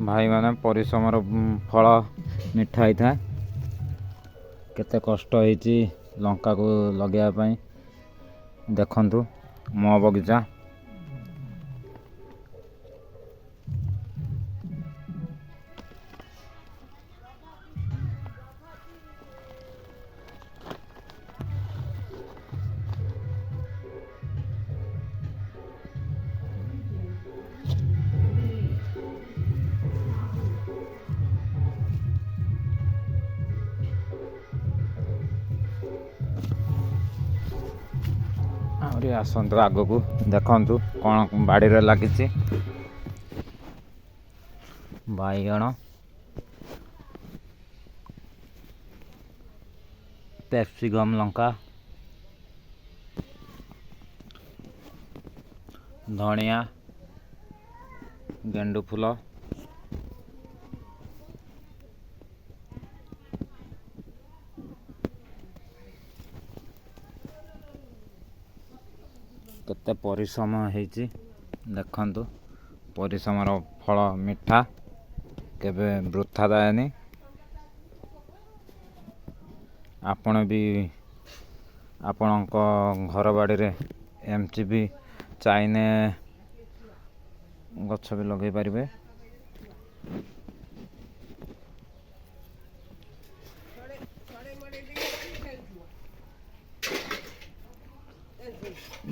भाई माने परिश्रम फल मिठा ही था। केते कष्ट होईची लंका को लगेया पाई देखंतु मो बगीचा। आउरी आसंतु आगकू देखंतु कौन बाड़ी रे लागिची। बाईगण, कैप्सिकम, लंका, धनिया, गेंडू फूल, केते परिश्रम हेची देखंतु। परिश्रमर फल मिठा केबे वृथा जाएनी। आपण भी आपणक घर बाड़ी रे एमती भी चाइने गछ भी लगे पारिबे।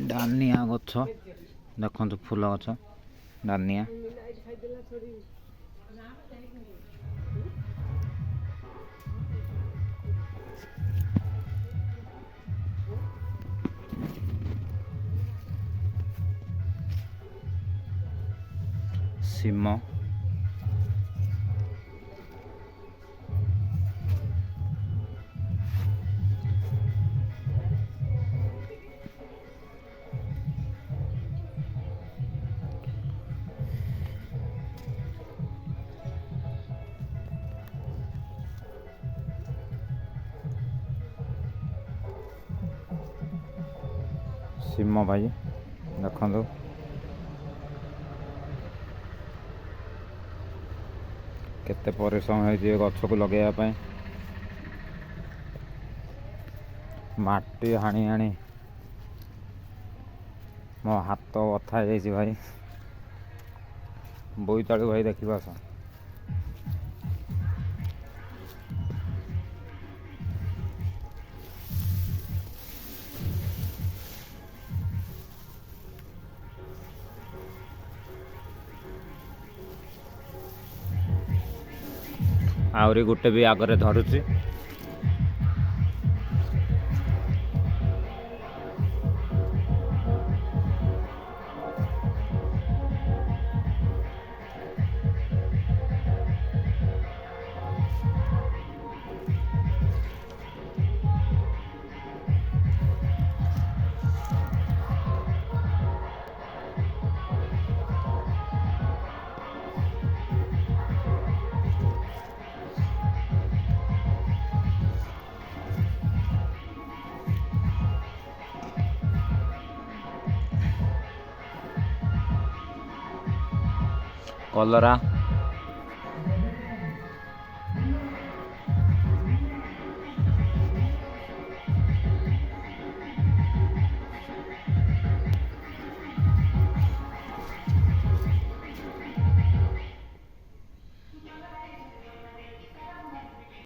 डानिया गछ देखंतु फूल गछ डानिया। सिम, सिम भाई देखंतु केते परिश्रम है गछ को लगेया पाई। माटी हाणी हाणी मो हाथ बथा जाइए भाई। बोईतालू भाई देखा आस। आउरी गुटे भी आगरे धरुची। कलरा